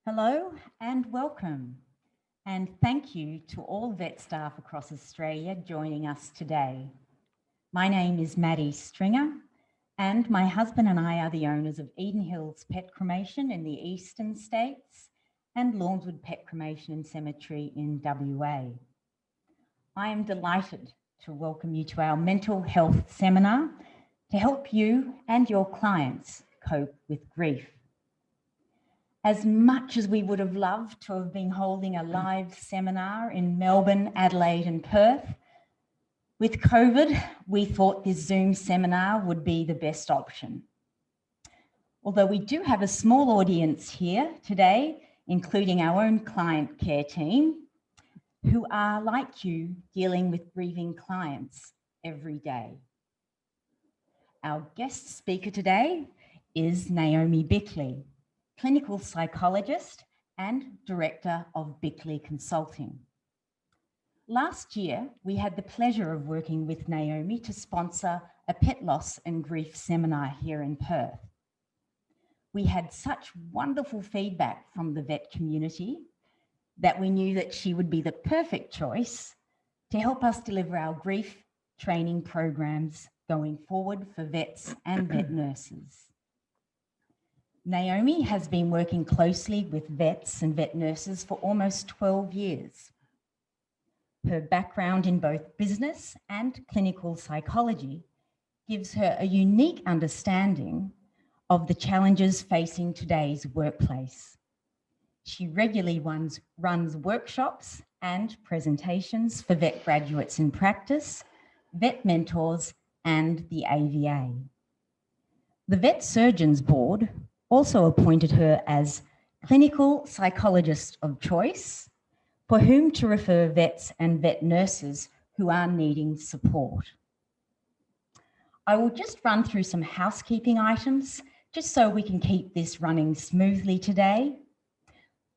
Hello and welcome. And thank you to all vet staff across Australia joining us today. My name is Maddie Stringer, and my husband and I are the owners of Edenhills Pet Cremation in the Eastern States and Lawnswood Pet Cremation and Cemetery in WA. I am delighted to welcome you to our mental health seminar to help you and your clients cope with grief. As much as we would have loved to have been holding a live seminar in Melbourne, Adelaide and Perth, with COVID, we thought this Zoom seminar would be the best option. Although we do have a small audience here today, including our own client care team, who are like you, dealing with grieving clients every day. Our guest speaker today is Naomi Bickley, Clinical Psychologist and Director of Bickley Consulting. Last year, we had the pleasure of working with Naomi to sponsor a pet loss and grief seminar here in Perth. We had such wonderful feedback from the vet community that we knew that she would be the perfect choice to help us deliver our grief training programs going forward for vets and vet nurses. Naomi has been working closely with vets and vet nurses for almost 12 years. Her background in both business and clinical psychology gives her a unique understanding of the challenges facing today's workplace. She regularly runs workshops and presentations for vet graduates in practice, vet mentors, and the AVA. The Vet Surgeons Board also appointed her as Clinical Psychologist of Choice, for whom to refer vets and vet nurses who are needing support. I will just run through some housekeeping items, just so we can keep this running smoothly today.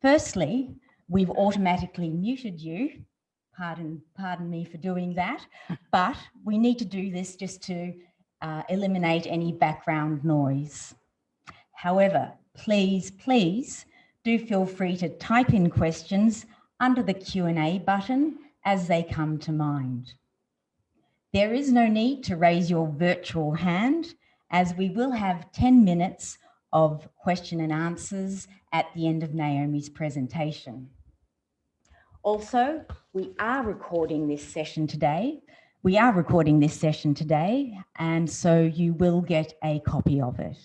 Firstly, we've automatically muted you. Pardon me for doing that, but we need to do this just to eliminate any background noise. However, please do feel free to type in questions under the Q&A button as they come to mind. There is no need to raise your virtual hand, as we will have 10 minutes of question and answers at the end of Naomi's presentation. Also, we are recording this session today, and so you will get a copy of it.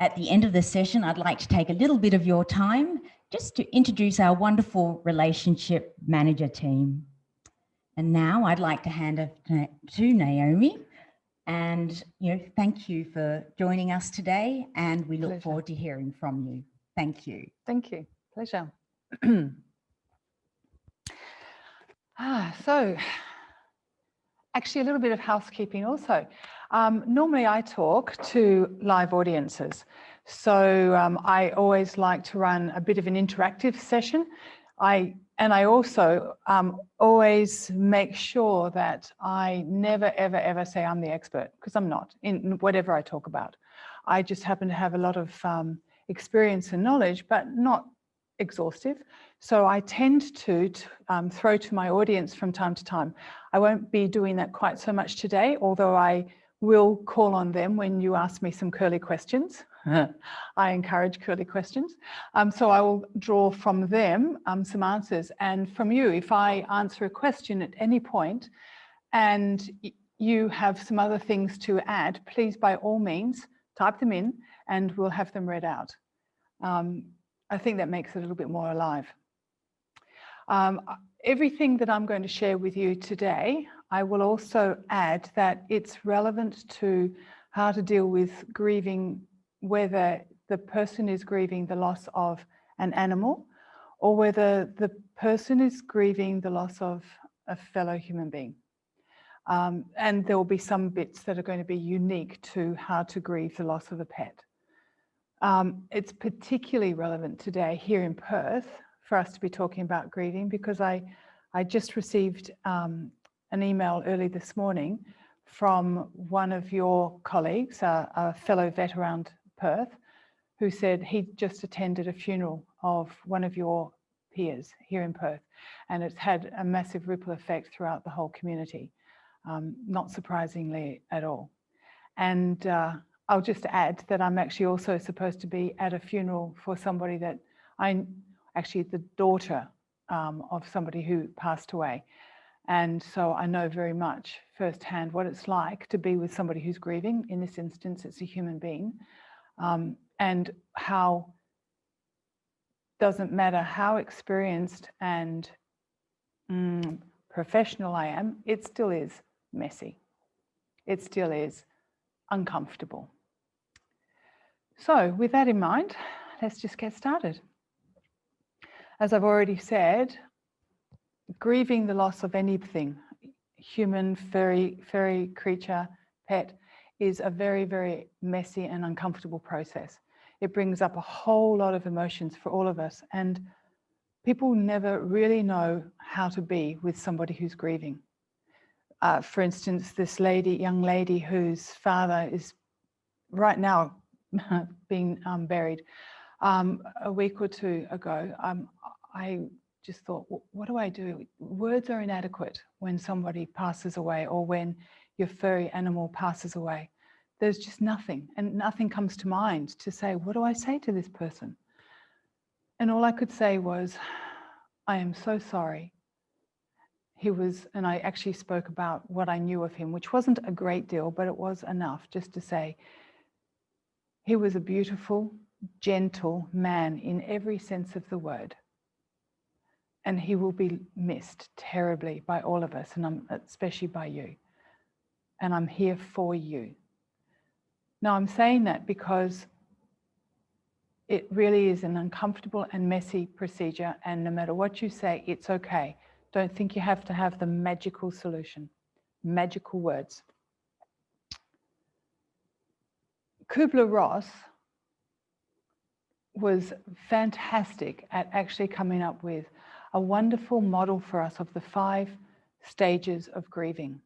At the end of the session, I'd like to take a little bit of your time just to introduce our wonderful relationship manager team. And now I'd like to hand over to Naomi, and thank you for joining us today, and we look forward to hearing from you. Thank you. Thank you. Pleasure. So actually a little bit of housekeeping also. Normally I talk to live audiences. So I always like to run a bit of an interactive session. I also always make sure that I never, ever say I'm the expert, because I'm not in whatever I talk about. I just happen to have a lot of experience and knowledge, but not exhaustive. So I tend to throw to my audience from time to time. I won't be doing that quite so much today, although I will call on them when you ask me some curly questions. I encourage curly questions. So I will draw from them some answers, and from you, if I answer a question at any point and you have some other things to add, please by all means type them in and we'll have them read out. I think that makes it a little bit more alive. Everything that I'm going to share with you today, I will also add that it's relevant to how to deal with grieving, whether the person is grieving the loss of an animal or whether the person is grieving the loss of a fellow human being. And there will be some bits that are going to be unique to how to grieve the loss of a pet. It's particularly relevant today here in Perth for us to be talking about grieving, because I just received an email early this morning from one of your colleagues, a fellow vet around Perth, who said he'd just attended a funeral of one of your peers here in Perth, and it's had a massive ripple effect throughout the whole community, not surprisingly at all. And I'll just add that I'm actually also supposed to be at a funeral for somebody that actually the daughter of somebody who passed away. And so I know very much firsthand what it's like to be with somebody who's grieving. In this instance, it's a human being. And how doesn't matter how experienced and professional I am, it still is messy. It still is uncomfortable. So with that in mind, let's just get started. As I've already said, grieving the loss of anything, human, fairy creature, pet, is a very, very messy and uncomfortable process. It brings up a whole lot of emotions for all of us, and people never really know how to be with somebody who's grieving. For instance, this young lady whose father is right now being buried. A week or two ago, I just thought, what do I do? Words are inadequate when somebody passes away, or when your furry animal passes away. There's just nothing, and nothing comes to mind to say, what do I say to this person? And all I could say was, I am so sorry. And I actually spoke about what I knew of him, which wasn't a great deal, but it was enough just to say, he was a beautiful, gentle man in every sense of the word. And he will be missed terribly by all of us, and especially by you. And I'm here for you. Now, I'm saying that because it really is an uncomfortable and messy procedure, and no matter what you say, it's okay. Don't think you have to have the magical solution, magical words. Kubler-Ross was fantastic at actually coming up with a wonderful model for us of the 5 stages of grieving.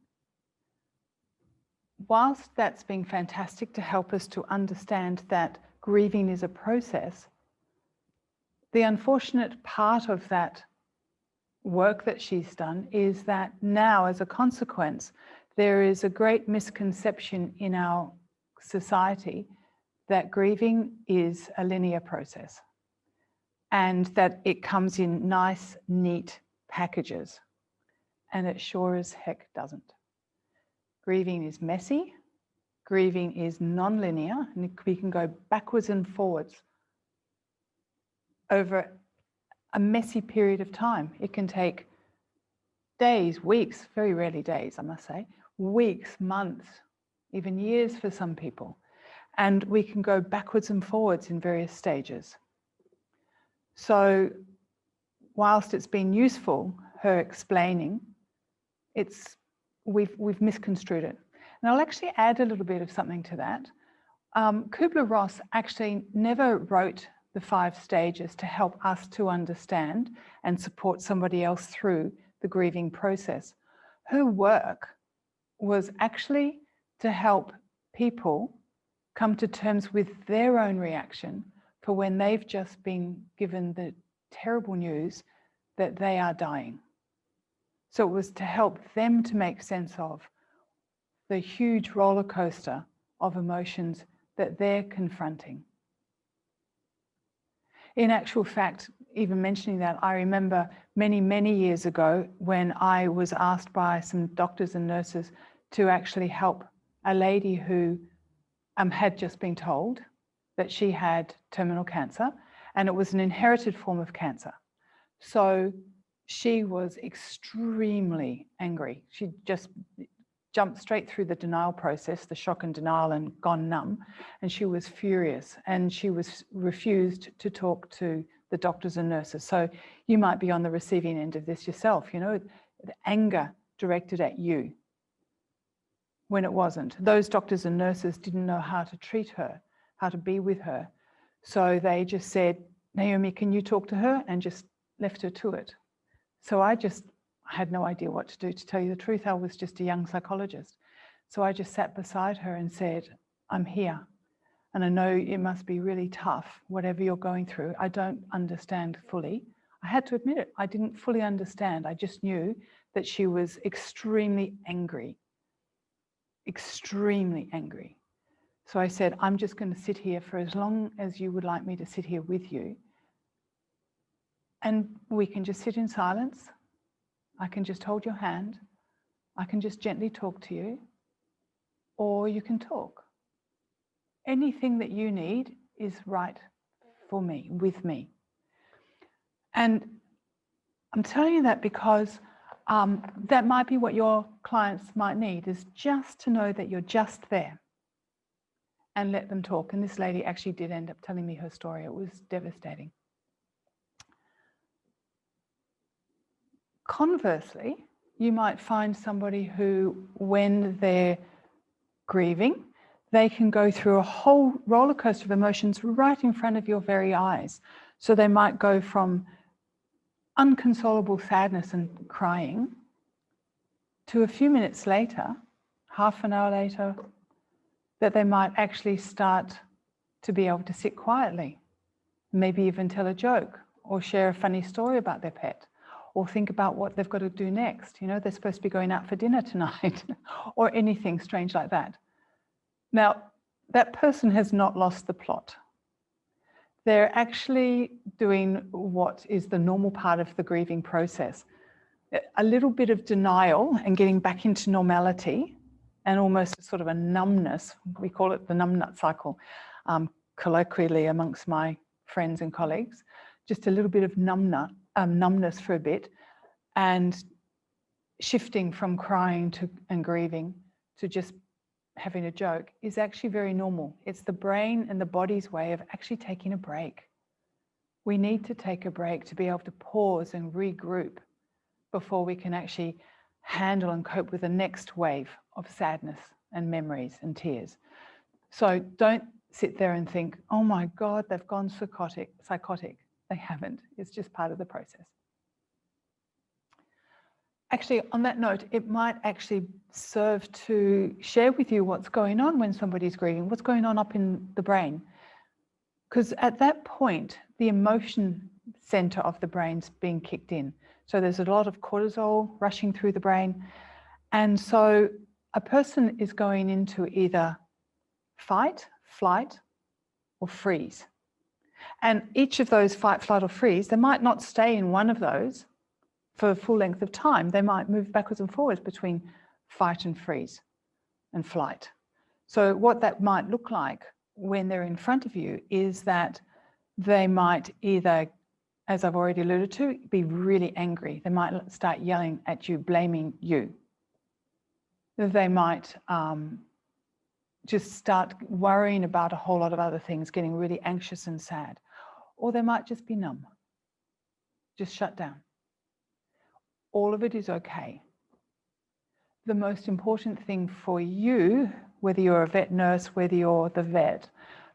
Whilst that's been fantastic to help us to understand that grieving is a process, the unfortunate part of that work that she's done is that now, as a consequence, there is a great misconception in our society that grieving is a linear process, and that it comes in nice, neat packages. And it sure as heck doesn't. Grieving is messy. Grieving is non-linear, and we can go backwards and forwards over a messy period of time. It can take days, weeks, very rarely days, I must say, weeks, months, even years for some people. And we can go backwards and forwards in various stages. So whilst it's been useful, her explaining, we've misconstrued it. And I'll actually add a little bit of something to that. Kubler-Ross actually never wrote the 5 stages to help us to understand and support somebody else through the grieving process. Her work was actually to help people come to terms with their own reaction for when they've just been given the terrible news that they are dying. So it was to help them to make sense of the huge roller coaster of emotions that they're confronting. In actual fact, even mentioning that, I remember many, many years ago when I was asked by some doctors and nurses to actually help a lady who had just been told that she had terminal cancer, and it was an inherited form of cancer. So she was extremely angry. She just jumped straight through the denial process, the shock and denial, and gone numb. And she was furious, and she was refused to talk to the doctors and nurses. So you might be on the receiving end of this yourself, you know, the anger directed at you when it wasn't. Those doctors and nurses didn't know how to treat her, how to be with her. So they just said, Naomi, can you talk to her? And just left her to it. So I had no idea what to do, to tell you the truth. I was just a young psychologist. So I just sat beside her and said, I'm here. And I know it must be really tough, whatever you're going through. I don't understand fully. I had to admit it. I didn't fully understand. I just knew that she was extremely angry, extremely angry. So I said, I'm just going to sit here for as long as you would like me to sit here with you. And we can just sit in silence. I can just hold your hand. I can just gently talk to you, or you can talk. Anything that you need is right for me, with me. And I'm telling you that because that might be what your clients might need, is just to know that you're just there and let them talk. And this lady actually did end up telling me her story. It was devastating. Conversely, you might find somebody who, when they're grieving, they can go through a whole roller coaster of emotions right in front of your very eyes. So they might go from unconsolable sadness and crying to a few minutes later, half an hour later, that they might actually start to be able to sit quietly, maybe even tell a joke or share a funny story about their pet, or think about what they've got to do next. You know, they're supposed to be going out for dinner tonight or anything strange like that. Now, that person has not lost the plot. They're actually doing what is the normal part of the grieving process. A little bit of denial and getting back into normality, and almost sort of a numbness. We call it the numbnut cycle, colloquially amongst my friends and colleagues. Just a little bit of numbness for a bit, and shifting from crying and grieving to just having a joke is actually very normal. It's the brain and the body's way of actually taking a break. We need to take a break to be able to pause and regroup before we can actually handle and cope with the next wave of sadness and memories and tears. So don't sit there and think, oh my God, they've gone psychotic. They haven't. It's just part of the process. Actually, on that note, it might actually serve to share with you what's going on when somebody's grieving, what's going on up in the brain. Because at that point, the emotion center of the brain's being kicked in. So there's a lot of cortisol rushing through the brain. And so a person is going into either fight, flight, or freeze. And each of those fight, flight, or freeze, they might not stay in one of those for a full length of time. They might move backwards and forwards between fight and freeze and flight. So what that might look like when they're in front of you is that they might either, as I've already alluded to, be really angry. They might start yelling at you, blaming you. They might just start worrying about a whole lot of other things, getting really anxious and sad. Or they might just be numb, just shut down. All of it is okay. The most important thing for you, whether you're a vet nurse, whether you're the vet,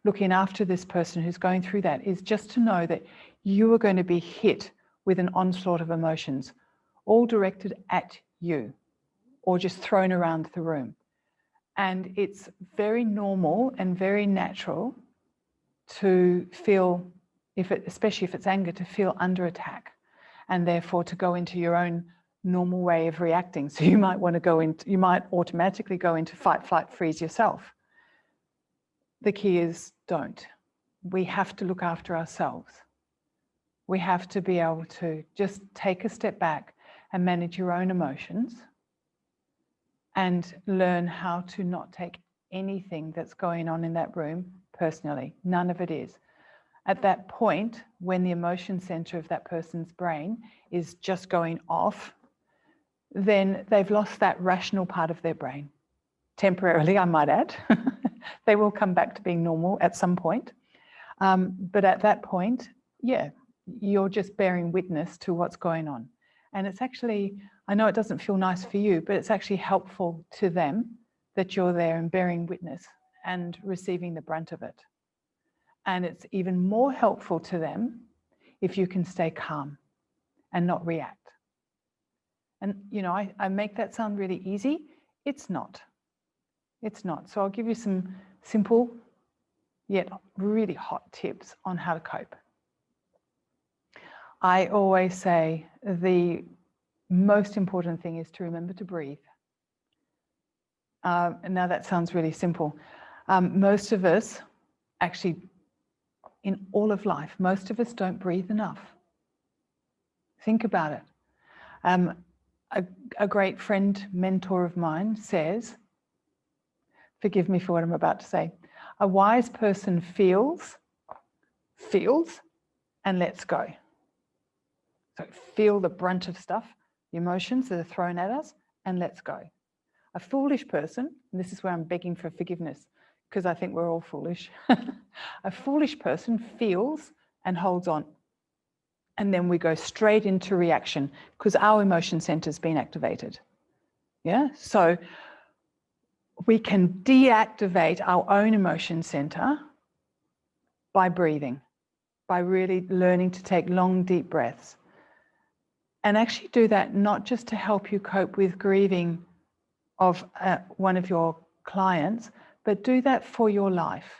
looking after this person who's going through that, is just to know that you are going to be hit with an onslaught of emotions, all directed at you, or just thrown around the room. And it's very normal and very natural to feel, especially if it's anger, to feel under attack, and therefore to go into your own normal way of reacting. So you might want to you might automatically go into fight, flight, freeze yourself. The key is don't. We have to look after ourselves. We have to be able to just take a step back and manage your own emotions and learn how to not take anything that's going on in that room personally. None of it is. At that point, when the emotion center of that person's brain is just going off, then they've lost that rational part of their brain. Temporarily, I might add. They will come back to being normal at some point. But at that point, yeah, you're just bearing witness to what's going on. And it's actually, I know it doesn't feel nice for you, but it's actually helpful to them that you're there and bearing witness and receiving the brunt of it. And it's even more helpful to them if you can stay calm and not react. And, you know, I make that sound really easy. It's not. It's not. So I'll give you some simple yet really hot tips on how to cope. I always say the most important thing is to remember to breathe. Now that sounds really simple. Most of us, actually in all of life, most of us don't breathe enough. Think about it. A great friend, mentor of mine says, forgive me for what I'm about to say, a wise person feels, and lets go. So feel the brunt of stuff, the emotions that are thrown at us, and lets go. A foolish person, and this is where I'm begging for forgiveness, because I think we're all foolish. A foolish person feels and holds on. And then we go straight into reaction because our emotion center's been activated. Yeah, so we can deactivate our own emotion center by breathing, by really learning to take long, deep breaths. And actually do that not just to help you cope with grieving of one of your clients, but do that for your life.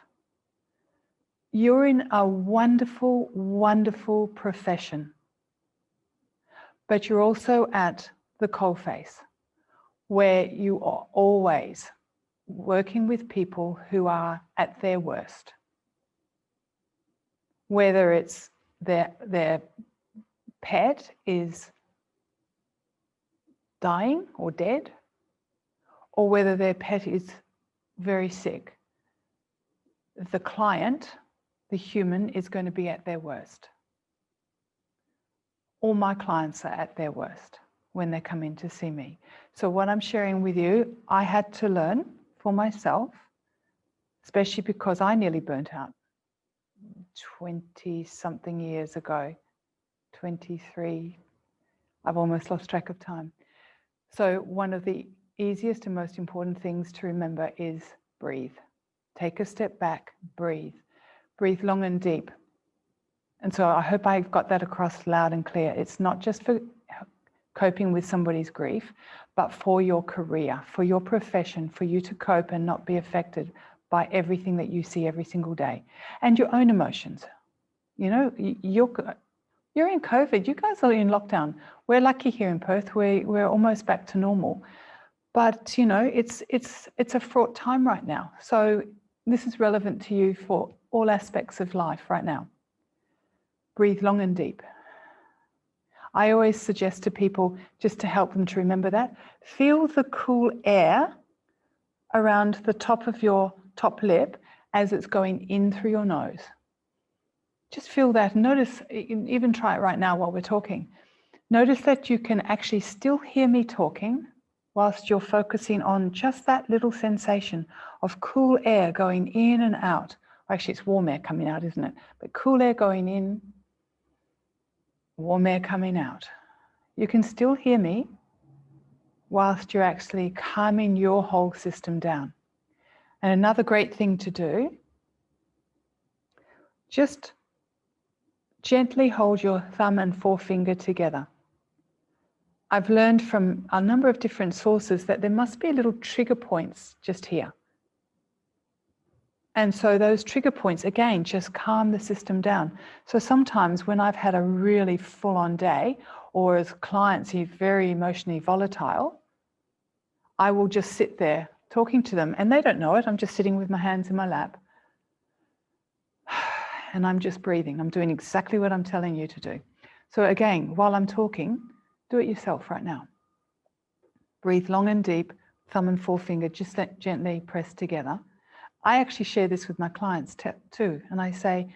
You're in a wonderful, wonderful profession, but you're also at the coalface where you are always working with people who are at their worst. Whether it's their pet is dying or dead, or whether their pet is very sick, the client, the human, is going to be at their worst. All my clients are at their worst when they come in to see me. So what I'm sharing with you, I had to learn for myself, especially because I nearly burnt out 20-something years ago, 23. I've almost lost track of time. So one of the easiest and most important things to remember is breathe. Take a step back, breathe. Breathe long and deep. And so I hope I've got that across loud and clear. It's not just for coping with somebody's grief, but for your career, for your profession, for you to cope and not be affected by everything that you see every single day. And your own emotions. You know, you're in COVID, you guys are in lockdown. We're lucky here in Perth, we're almost back to normal. But you know, it's a fraught time right now. So this is relevant to you for all aspects of life right now. Breathe long and deep. I always suggest to people, just to help them to remember that, feel the cool air around the top of your top lip as it's going in through your nose. Just feel that. Notice, you can even try it right now while we're talking. Notice that you can actually still hear me talking whilst you're focusing on just that little sensation of cool air going in and out. Actually, it's warm air coming out, isn't it? But cool air going in, warm air coming out. You can still hear me whilst you're actually calming your whole system down. And another great thing to do, just gently hold your thumb and forefinger together. I've learned from a number of different sources that there must be little trigger points just here. And so those trigger points, again, just calm the system down. So sometimes when I've had a really full-on day, or as clients are very emotionally volatile, I will just sit there talking to them, and they don't know it. I'm just sitting with my hands in my lap. And I'm just breathing. I'm doing exactly what I'm telling you to do. So again, while I'm talking, do it yourself right now. Breathe long and deep, thumb and forefinger just gently pressed together. I actually share this with my clients too. And I say,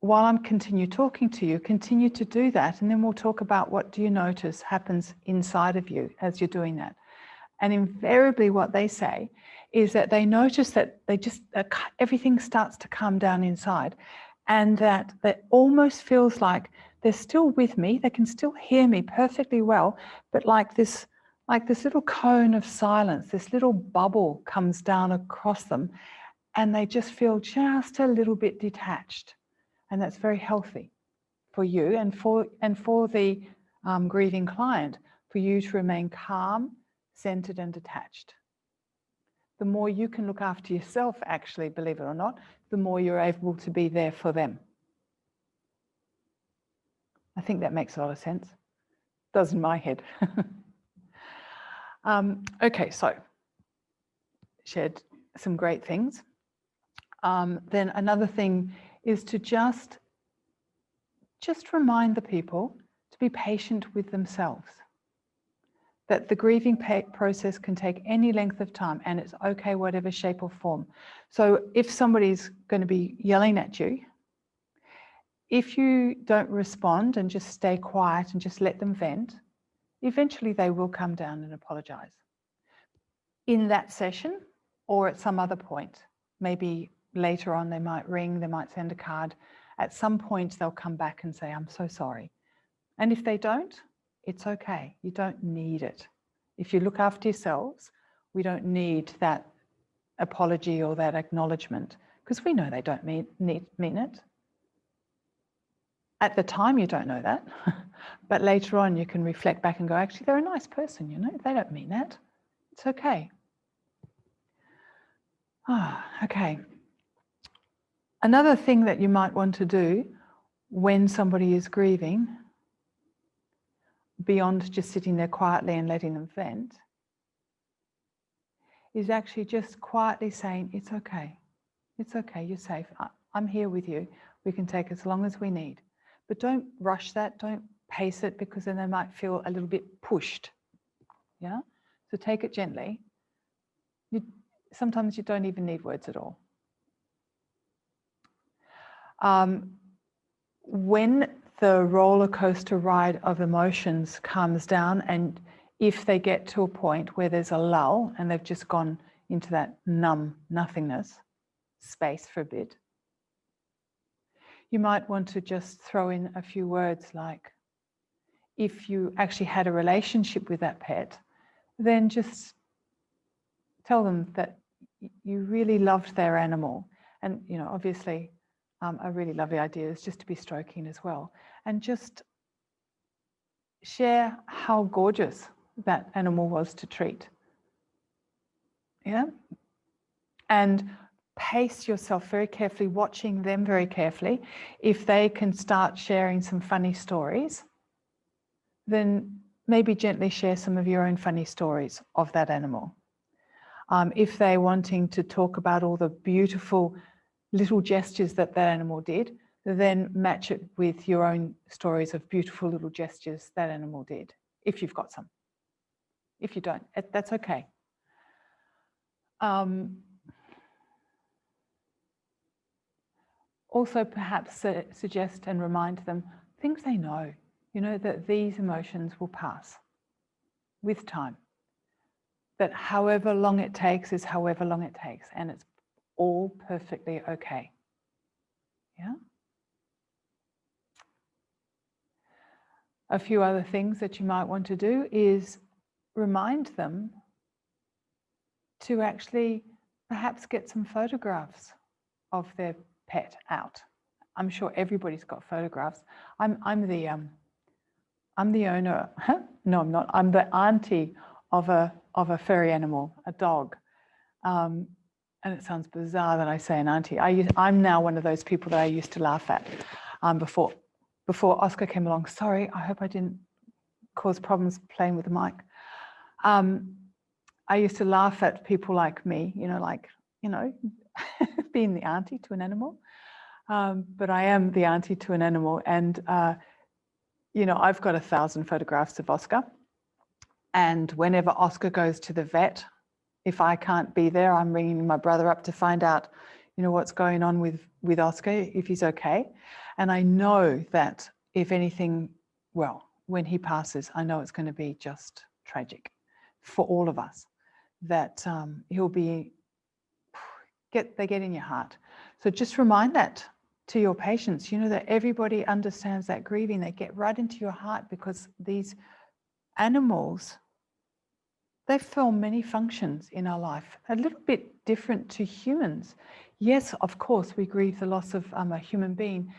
while I'm continue talking to you, continue to do that. And then we'll talk about what do you notice happens inside of you as you're doing that. And invariably what they say is that they notice that everything starts to calm down inside, and that almost feels like they're still with me. They can still hear me perfectly well, but like this little cone of silence, this little bubble comes down across them, and they just feel just a little bit detached. And that's very healthy for you and for the grieving client, for you to remain calm, centered and detached. The more you can look after yourself, actually, believe it or not, the more you're able to be there for them. I think that makes a lot of sense. Does in my head. Okay, so shared some great things. Then another thing is to just remind the people to be patient with themselves. That the grieving process can take any length of time, and it's okay, whatever shape or form. So if somebody's going to be yelling at you, if you don't respond and just stay quiet and just let them vent, eventually they will come down and apologize. In that session or at some other point, maybe later on they might ring, they might send a card. At some point they'll come back and say, I'm so sorry. And if they don't, it's okay. You don't need it. If you look after yourselves, we don't need that apology or that acknowledgement, because we know they don't mean it. At the time, you don't know that, but later on you can reflect back and go, actually, they're a nice person, you know, they don't mean that. It's okay. Okay. Another thing that you might want to do when somebody is grieving, beyond just sitting there quietly and letting them vent, is actually just quietly saying, it's okay, you're safe, I'm here with you, we can take as long as we need. But don't rush that, don't pace it, because then they might feel a little bit pushed. Yeah? So take it gently. Sometimes you don't even need words at all. When the roller coaster ride of emotions comes down, and if they get to a point where there's a lull and they've just gone into that numb nothingness space for a bit, you might want to just throw in a few words like, if you actually had a relationship with that pet, then just tell them that you really loved their animal. And, you know, obviously a really lovely idea is just to be stroking as well. And just share how gorgeous that animal was to treat. Yeah? And pace yourself very carefully, watching them very carefully. If they can start sharing some funny stories, then maybe gently share some of your own funny stories of that animal. If they're wanting to talk about all the beautiful little gestures that that animal did, then match it with your own stories of beautiful little gestures that animal did, if you've got some. If you don't, that's okay. Also, perhaps suggest and remind them things they know, you know, that these emotions will pass with time. That however long it takes is however long it takes, and it's all perfectly okay. Yeah? A few other things that you might want to do is remind them to actually perhaps get some photographs of their pet out. I'm sure everybody's got photographs. I'm the owner. No, I'm not. I'm the auntie of a furry animal, a dog. And it sounds bizarre that I say an auntie. I'm now one of those people that I used to laugh at before Oscar came along. Sorry, I hope I didn't cause problems playing with the mic. I used to laugh at people like me, being the auntie to an animal. But I am the auntie to an animal, and I've got 1,000 photographs of Oscar. And whenever Oscar goes to the vet, if I can't be there, I'm ringing my brother up to find out, what's going on with Oscar, if he's okay. And I know that if anything, when he passes, I know it's going to be just tragic for all of us. That he'll be, they get in your heart. So just remind that to your patients, that everybody understands that grieving. They get right into your heart, because these animals, they fill many functions in our life, a little bit different to humans. Yes, of course, we grieve the loss of a human being,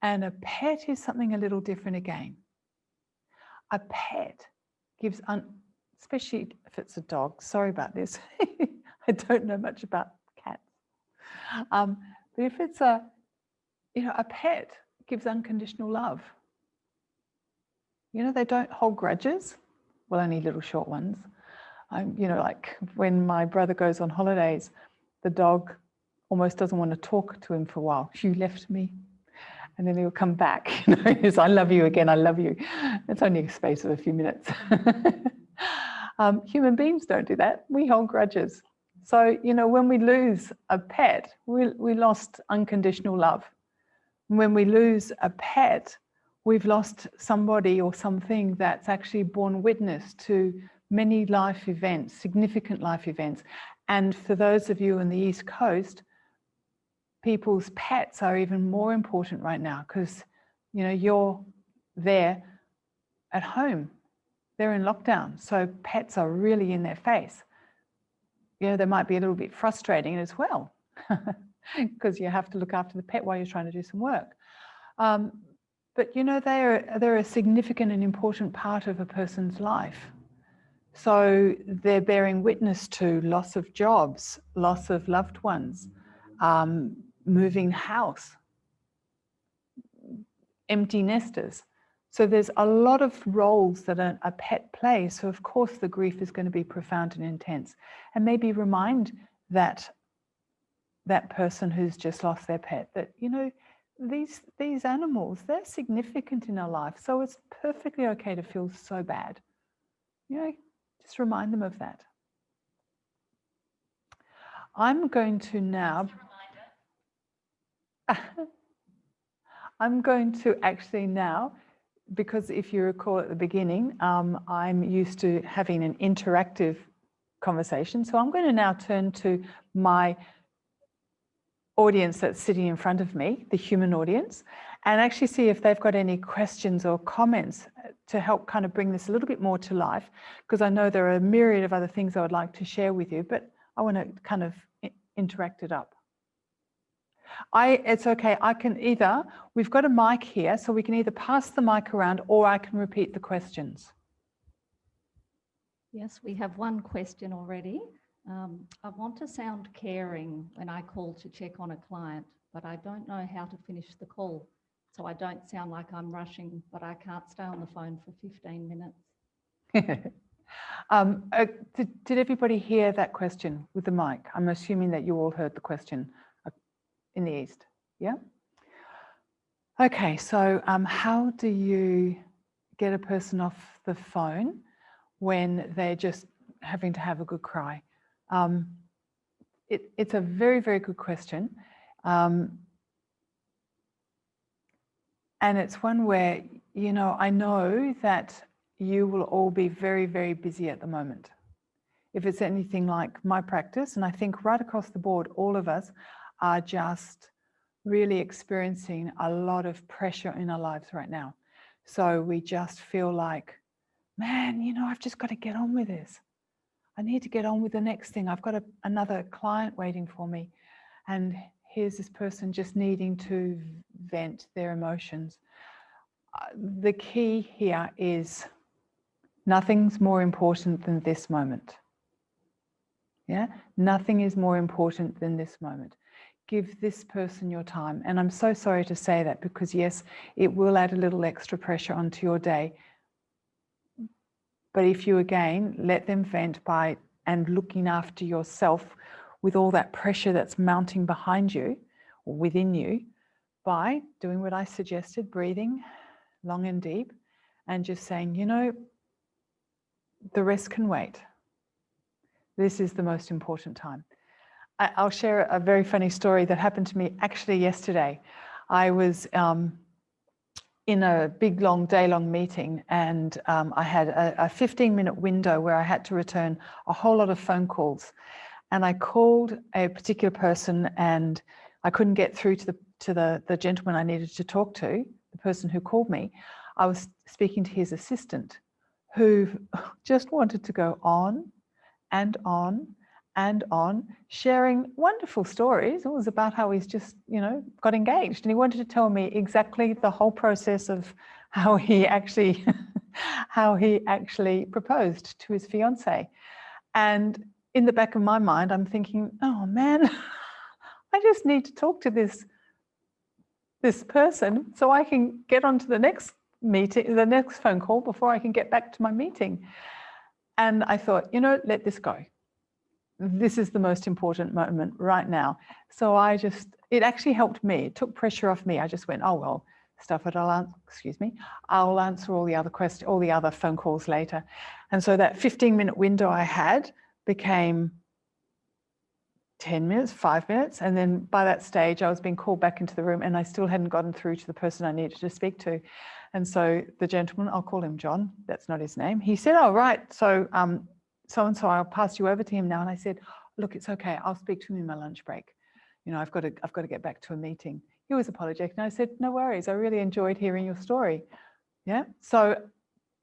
and a pet is something a little different again. A pet gives, especially if it's a dog, sorry about this, I don't know much about cats, But if it's a pet gives unconditional love. They don't hold grudges. Well, only little short ones. Like when my brother goes on holidays, the dog almost doesn't want to talk to him for a while. You left me. And then he'll come back. He's, I love you again, I love you. It's only a space of a few minutes. Human beings don't do that. We hold grudges. So, when we lose a pet, we lost unconditional love. When we lose a pet, we've lost somebody or something that's actually borne witness to many life events, significant life events. And for those of you on the East Coast, people's pets are even more important right now because, you're there at home. They're in lockdown. So pets are really in their face. They might be a little bit frustrating as well because you have to look after the pet while you're trying to do some work. But, they're a significant and important part of a person's life. So they're bearing witness to loss of jobs, loss of loved ones, moving house, empty nesters. So there's a lot of roles that a pet plays. So of course the grief is going to be profound and intense. And maybe remind that person who's just lost their pet that, these animals, they're significant in our life. So it's perfectly okay to feel so bad. Just remind them of that. I'm going to now... I'm going to actually now, because if you recall at the beginning, I'm used to having an interactive conversation. So I'm going to now turn to my audience that's sitting in front of me, the human audience, and actually see if they've got any questions or comments to help kind of bring this a little bit more to life, because I know there are a myriad of other things I would like to share with you, but I want to kind of interact it up. It's okay, I can either, we've got a mic here, so we can either pass the mic around or I can repeat the questions. Yes, we have one question already. I want to sound caring when I call to check on a client, but I don't know how to finish the call. So I don't sound like I'm rushing, but I can't stay on the phone for 15 minutes. Did everybody hear that question with the mic? I'm assuming that you all heard the question in the East, yeah? Okay, so how do you get a person off the phone when they're just having to have a good cry? It's a very, very good question. And it's one where, I know that you will all be very, very busy at the moment. If it's anything like my practice, and I think right across the board, all of us are just really experiencing a lot of pressure in our lives right now. So we just feel like, man, I've just got to get on with this. I need to get on with the next thing. I've got another client waiting for me. And here's this person just needing to vent their emotions. The key here is nothing's more important than this moment. Yeah, nothing is more important than this moment. Give this person your time. And I'm so sorry to say that because yes, it will add a little extra pressure onto your day. But if you again, let them vent by and looking after yourself with all that pressure that's mounting behind you or within you by doing what I suggested, breathing long and deep and just saying, the rest can wait. This is the most important time. I'll share a very funny story that happened to me actually yesterday. I was in a big, day-long meeting and I had a 15-minute window where I had to return a whole lot of phone calls. And I called a particular person and I couldn't get through to the gentleman I needed to talk to, the person who called me. I was speaking to his assistant who just wanted to go on and on and on, sharing wonderful stories. It was about how he's just, got engaged, and he wanted to tell me exactly the whole process of how he actually proposed to his fiancée. And in the back of my mind, I'm thinking, oh man, I just need to talk to this person so I can get on to the next meeting, the next phone call before I can get back to my meeting. And I thought, let this go. This is the most important moment right now. So it actually helped me. It took pressure off me. I just went, oh, well, stuff it, I'll answer all the other questions, all the other phone calls later. And so that 15-minute window I had became 10 minutes, 5 minutes. And then by that stage, I was being called back into the room and I still hadn't gotten through to the person I needed to speak to. And so the gentleman, I'll call him John, that's not his name. He said, oh, right. So, so-and-so, I'll pass you over to him now. And I said, look, it's okay. I'll speak to him in my lunch break. I've got to get back to a meeting. He was apologetic. And I said, no worries. I really enjoyed hearing your story. Yeah. So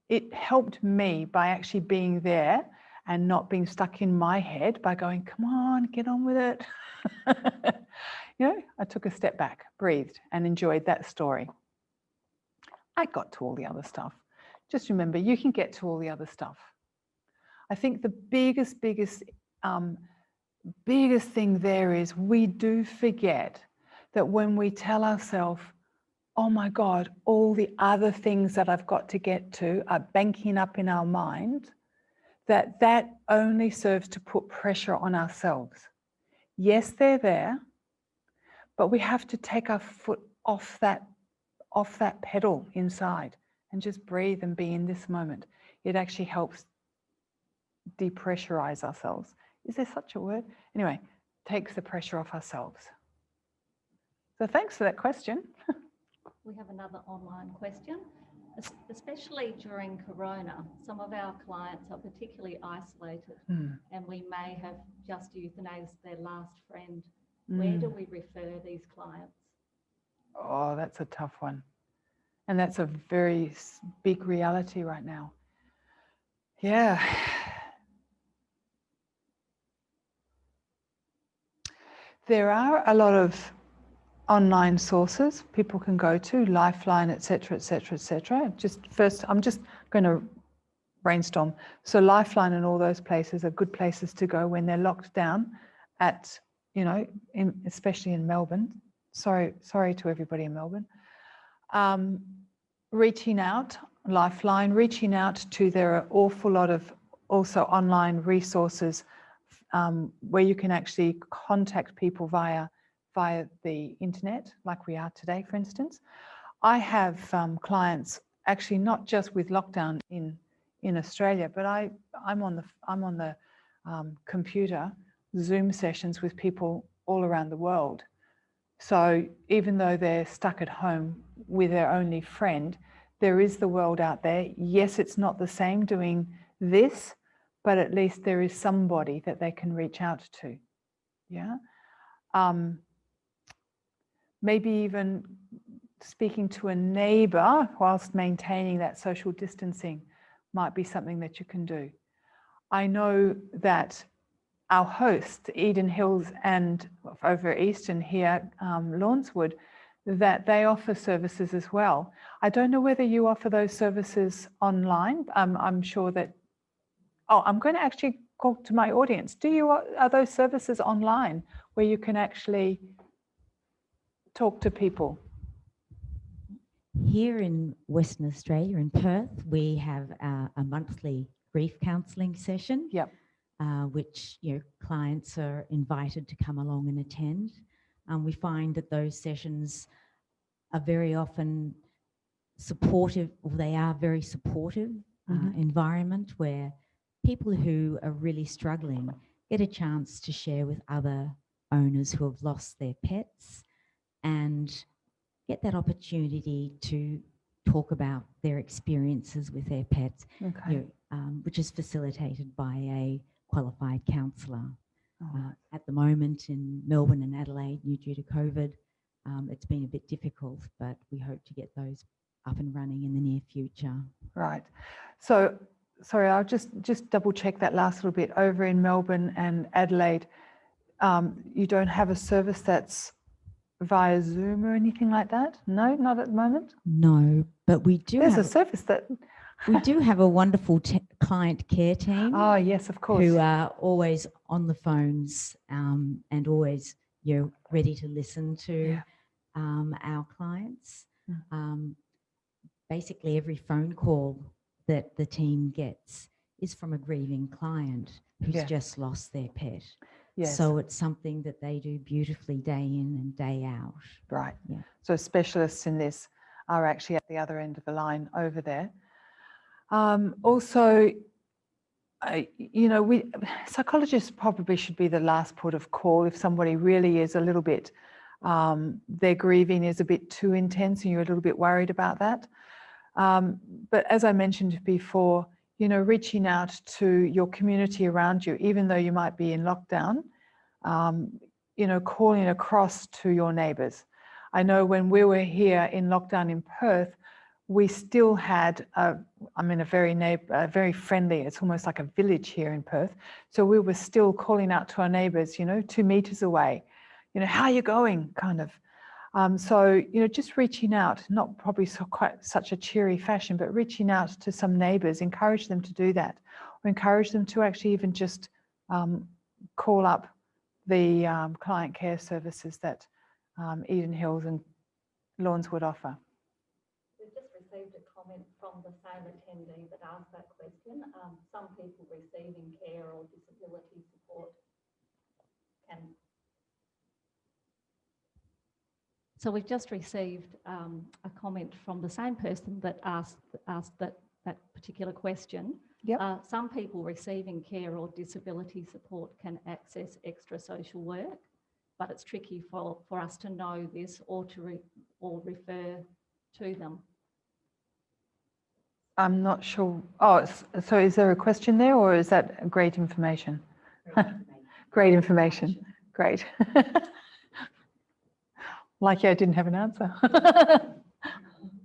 it helped me by actually being there and not being stuck in my head by going, come on, get on with it. I took a step back, breathed, and enjoyed that story. I got to all the other stuff. Just remember, you can get to all the other stuff. I think the biggest thing there is we do forget that when we tell ourselves, oh my God, all the other things that I've got to get to are banking up in our mind, that only serves to put pressure on ourselves. Yes, they're there, but we have to take our foot off that pedal inside and just breathe and be in this moment. It actually helps depressurize ourselves. Is there such a word? Anyway, takes the pressure off ourselves. So thanks for that question. We have another online question. Especially during Corona, some of our clients are particularly isolated and we may have just euthanized their last friend. Where do we refer these clients? Oh, that's a tough one. And that's a very big reality right now. Yeah. There are a lot of online sources people can go to, Lifeline, etc., etc., etc. I'm just going to brainstorm. So Lifeline and all those places are good places to go when they're locked down at, especially in Melbourne. Sorry to everybody in Melbourne. Reaching out, Lifeline, reaching out to, there are an awful lot of also online resources where you can actually contact people via the internet, like we are today, for instance. I have clients actually not just with lockdown in Australia, but I'm on the computer Zoom sessions with people all around the world. So even though they're stuck at home with their only friend, there is the world out there. Yes, it's not the same doing this, but at least there is somebody that they can reach out to. Yeah. Maybe even speaking to a neighbour whilst maintaining that social distancing might be something that you can do. I know that our hosts, Edenhills and over Eastern here, Lawnswood, that they offer services as well. I don't know whether you offer those services online. I'm sure that, I'm going to actually call to my audience. Are those services online where you can actually talk to people? Here in Western Australia, in Perth, we have a monthly grief counselling session. Yep. Which clients are invited to come along and attend. We find that those sessions are very often supportive, or they are very supportive environment where people who are really struggling get a chance to share with other owners who have lost their pets and get that opportunity to talk about their experiences with their pets, which is facilitated by a qualified counsellor. At the moment in Melbourne and Adelaide, due to COVID, it's been a bit difficult, but we hope to get those up and running in the near future. Right. So, sorry, I'll just double check that last little bit. Over in Melbourne and Adelaide, you don't have a service that's via Zoom or anything like that? No, not at the moment? No, but we do There's a service that... We do have a wonderful client care team. Oh, yes, of course. Who are always on the phones and always you're ready to listen to Yeah. our clients. Basically, every phone call that the team gets is from a grieving client who's Yes. just lost their pet. Yes. So it's something that they do beautifully day in and day out. Right. Yeah. So specialists in this are actually at the other end of the line over there. Also, you know, psychologists probably should be the last port of call if somebody really is a little bit, their grieving is a bit too intense and you're a little bit worried about that. But as I mentioned before, you know, reaching out to your community around you, even though you might be in lockdown, you know, calling across to your neighbours. I know when we were here in lockdown in Perth, we still had, I'm in a very friendly, it's almost like a village here in Perth. So we were still calling out to our neighbours, you know, 2 meters away, you know, how are you going, kind of. So, you know, just reaching out, not probably quite such a cheery fashion, but reaching out to some neighbours, encourage them to do that, or encourage them to actually even just call up the client care services that Edenhills and Lawnswood offer. We've just received a comment from the same attendee that asked that question. Some people receiving care or disability support can. So we've just received a comment from the same person that asked that particular question. Yep. Some people receiving care or disability support can access extra social work, but it's tricky for us to know this or to refer to them. I'm not sure. Oh, so is there a question there, or is that great information? Great information. Great. Like, yeah, I didn't have an answer.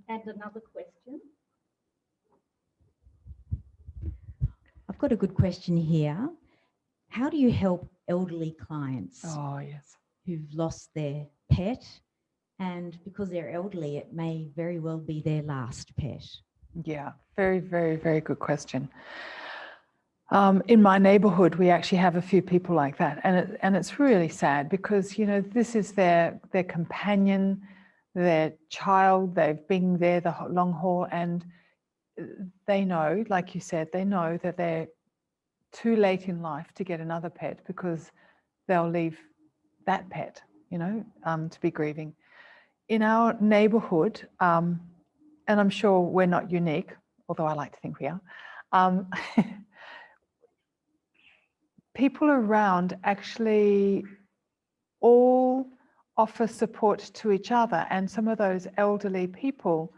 And another question. I've got a good question here. How do you help elderly clients Oh, yes. who've lost their pet? And because they're elderly, it may very well be their last pet. Yeah, very, very, very good question. In my neighbourhood, we actually have a few people like that, and it's really sad because, you know, this is their companion, their child. They've been there the long haul, and they know, like you said, they know that they're too late in life to get another pet because they'll leave that pet, you know, to be grieving. In our neighbourhood, and I'm sure we're not unique, although I like to think we are, people around actually all offer support to each other, and some of those elderly people,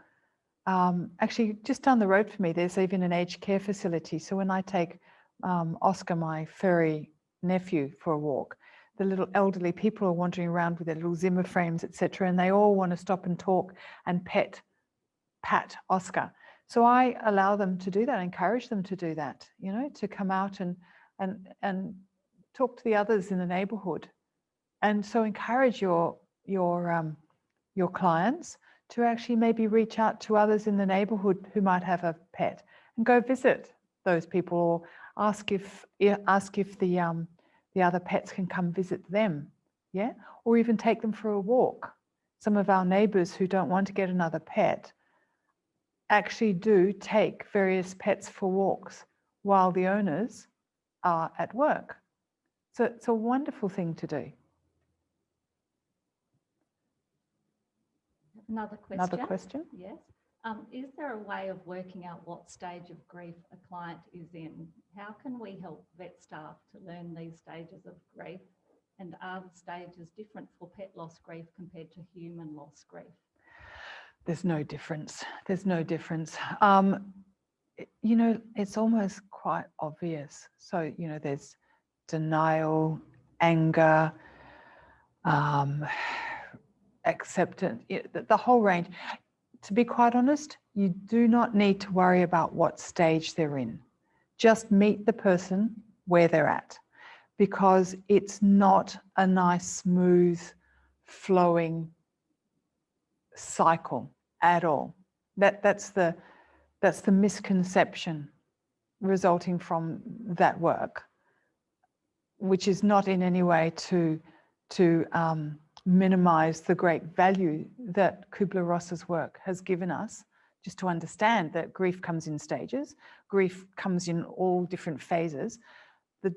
actually just down the road from me, there's even an aged care facility. So when I take Oscar, my furry nephew, for a walk, the little elderly people are wandering around with their little Zimmer frames, etc., and they all want to stop and talk and pat Oscar. So I allow them to do that, encourage them to do that, you know, to come out and talk to the others in the neighbourhood. And so encourage your clients to actually maybe reach out to others in the neighbourhood who might have a pet and go visit those people, or ask if the other pets can come visit them, yeah, or even take them for a walk. Some of our neighbours who don't want to get another pet actually do take various pets for walks while the owners are at work. So it's a wonderful thing to do. Another question. Another question? Yes. Is there a way of working out what stage of grief a client is in? How can we help vet staff to learn these stages of grief? And are the stages different for pet loss grief compared to human loss grief? There's no difference. There's no difference. You know, it's almost quite obvious. So, you know, there's denial, anger, acceptance, the whole range. To be quite honest, you do not need to worry about what stage they're in. Just meet the person where they're at, because it's not a nice, smooth, flowing cycle at all. That's the misconception resulting from that work, which is not in any way to to minimize the great value that Kubler-Ross's work has given us, just to understand that grief comes in stages, grief comes in all different phases. The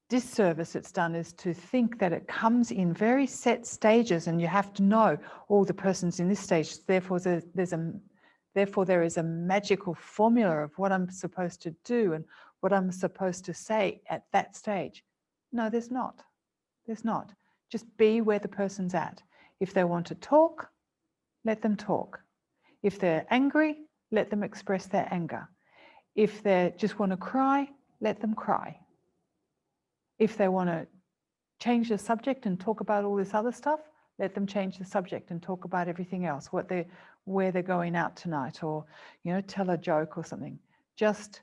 disservice it's done is to think that it comes in very set stages and you have to know, oh, the person's in this stage, therefore there is a magical formula of what I'm supposed to do and what I'm supposed to say at that stage. No, there's not. There's not. Just be where the person's at. If they want to talk, let them talk. If they're angry, let them express their anger. If they just want to cry, let them cry. If they want to change the subject and talk about all this other stuff, let them change the subject and talk about everything else, where they're going out tonight, or, you know, tell a joke or something. Just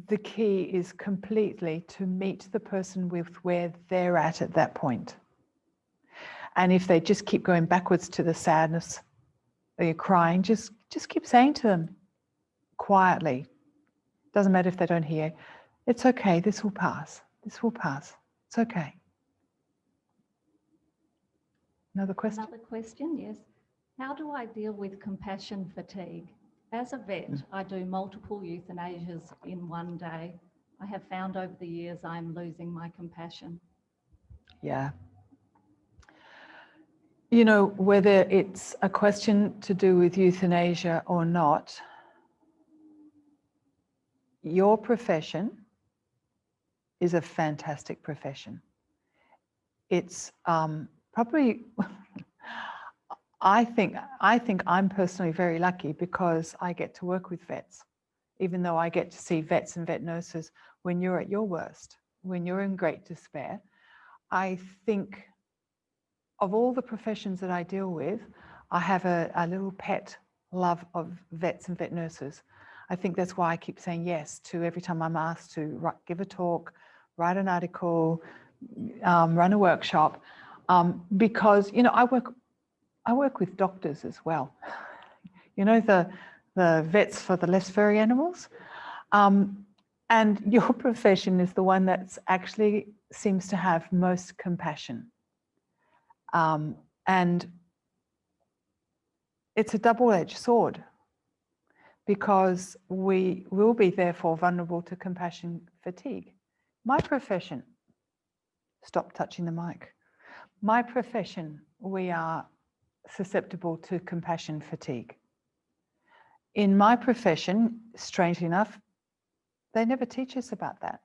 the key is completely to meet the person with where they're at that point. And if they just keep going backwards to the sadness, or you're crying, just keep saying to them quietly, doesn't matter if they don't hear, it's okay, this will pass, this will pass, it's okay. Another question? Another question, yes. How do I deal with compassion fatigue? As a vet, I do multiple euthanasias in one day. I have found over the years I'm losing my compassion. Yeah. You know, whether it's a question to do with euthanasia or not, your profession is a fantastic profession. It's probably, I think I'm personally very lucky because I get to work with vets, even though I get to see vets and vet nurses when you're at your worst, when you're in great despair. I think of all the professions that I deal with, I have a little pet love of vets and vet nurses. I think that's why I keep saying yes to every time I'm asked to give a talk, write an article, run a workshop, because, you know, I work with doctors as well. You know, the vets for the less furry animals. And your profession is the one that's actually seems to have most compassion. And it's a double-edged sword because we will be therefore vulnerable to compassion fatigue. My profession, stop touching the mic. My profession, we are susceptible to compassion fatigue. In my profession, strangely enough, they never teach us about that.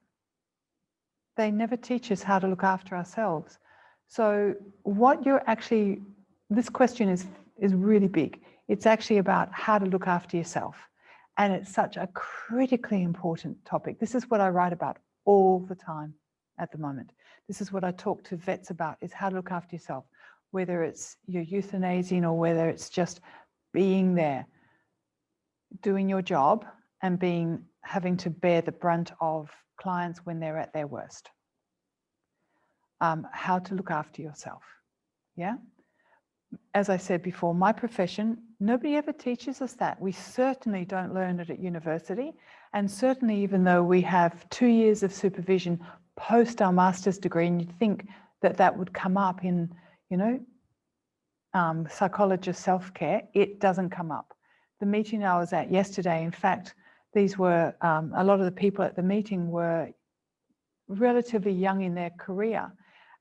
They never teach us how to look after ourselves. So what you're actually, this question is really big. It's actually about how to look after yourself. And it's such a critically important topic. This is what I write about all the time at the moment. This is what I talk to vets about, is how to look after yourself, whether it's you're euthanizing or whether it's just being there, doing your job and having to bear the brunt of clients when they're at their worst. How to look after yourself, yeah? As I said before, my profession, nobody ever teaches us that. We certainly don't learn it at university, and certainly even though we have 2 years of supervision post our master's degree, and you'd think that that would come up in, you know, psychologist self-care, it doesn't come up. The meeting I was at yesterday, in fact, these were, a lot of the people at the meeting were relatively young in their career,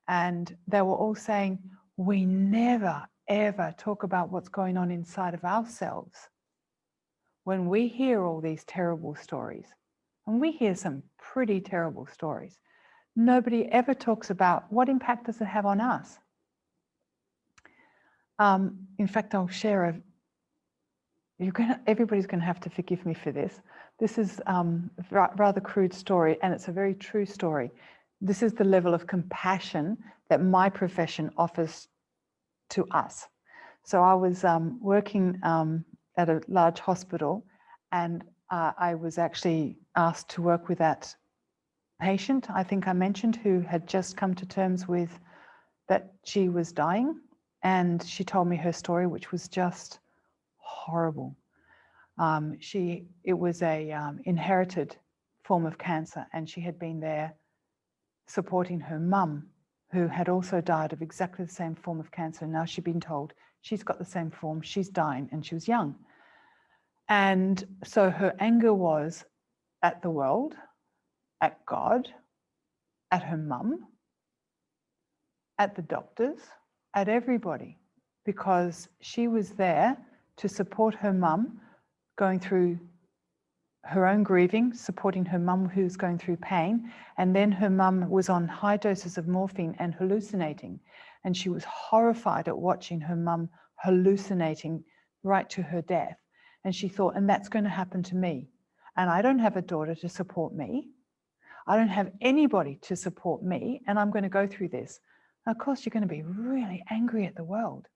and they were all saying, we never, ever talk about what's going on inside of ourselves when we hear all these terrible stories. And we hear some pretty terrible stories. Nobody ever talks about what impact does it have on us. In fact, I'll share everybody's going to have to forgive me for this. This is a rather crude story, and it's a very true story. This is the level of compassion that my profession offers to us. So I was working at a large hospital, and I was actually asked to work with that patient, I think I mentioned, who had just come to terms with that she was dying. And she told me her story, which was just horrible. It was a inherited form of cancer, and she had been there supporting her mum, who had also died of exactly the same form of cancer. Now she'd been told she's got the same form, she's dying, and she was young. And so her anger was at the world, at God, at her mum, at the doctors, at everybody, because she was there to support her mum going through her own grieving, supporting her mum who's going through pain. And then her mum was on high doses of morphine and hallucinating. And she was horrified at watching her mum hallucinating right to her death. And she thought, and that's going to happen to me. And I don't have a daughter to support me. I don't have anybody to support me, and I'm going to go through this. Now, of course, you're going to be really angry at the world.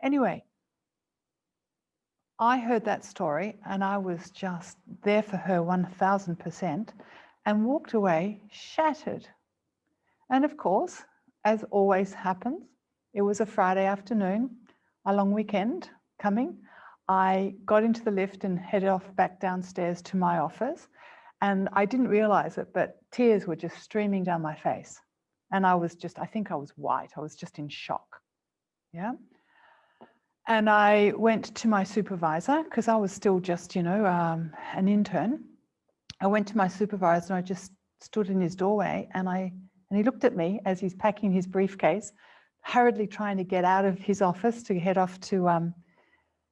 Anyway, I heard that story and I was just there for her 1000% and walked away shattered. And of course, as always happens, it was a Friday afternoon, a long weekend coming. I got into the lift and headed off back downstairs to my office. And I didn't realize it, but tears were just streaming down my face. And I think I was white. I was just in shock. Yeah. And I went to my supervisor because I was still just, an intern. I went to my supervisor and I just stood in his doorway and he looked at me as he's packing his briefcase, hurriedly trying to get out of his office to head off to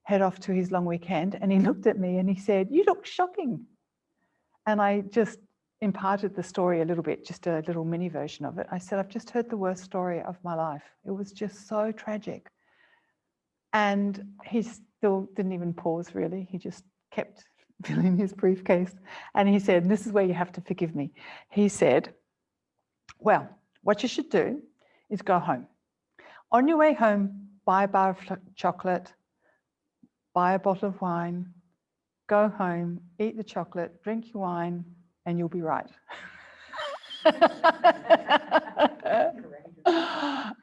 his long weekend. And he looked at me and he said, "You look shocking." And I just imparted the story a little bit, just a little mini version of it. I said, "I've just heard the worst story of my life. It was just so tragic." And he still didn't even pause, really. He just kept filling his briefcase. And he said, and this is where you have to forgive me. He said, "Well, what you should do is go home. On your way home, buy a bar of chocolate, buy a bottle of wine, go home, eat the chocolate, drink your wine, and you'll be right."